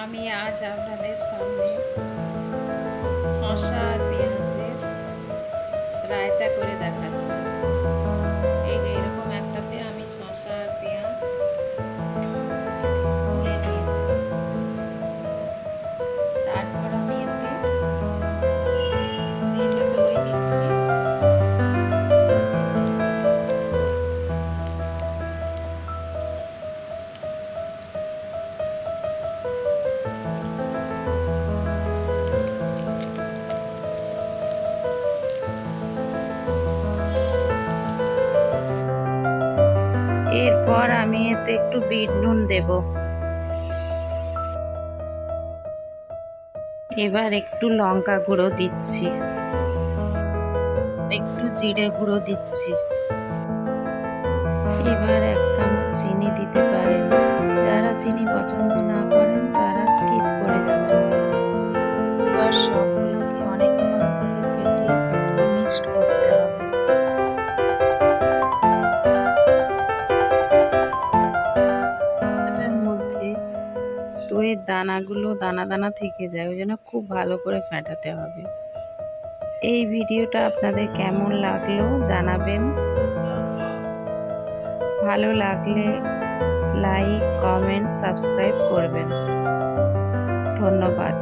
আমি আজ আপনাদের সামনে শসা আর পেঁয়াজের রায়তা করে দেখাচ্ছি। এই যে এরকম একটাতে আমি শসা আর পেঁয়াজ তুলে নিয়েছি। তারপর আমি এতে দই দিচ্ছি। এরপর আমি এতে একটু বিট নুন দেব। এবার একটু লঙ্কা গুঁড়ো দিচ্ছি, একটু জিরে গুঁড়ো দিচ্ছি। এবার 1 চামচ চিনি দিতে পারেন। যারা চিনি পছন্দ না করেন তারা স্কিপ করে যাবেন। এবার সবগুলোকে অনেকক্ষণ ধরে ফেটিয়ে মিক্সড করতে হবে। এটার মধ্যে দইয়ের দানাগুলো দানা দানা থেকে যায়, ওই জন্য খুব ভালো করে ফেটাতে হবে। এই ভিডিওটা আপনাদের কেমন লাগলো জানাবেন। ভালো লাগলে লাইক, কমেন্ট, সাবস্ক্রাইব করবেন। ধন্যবাদ।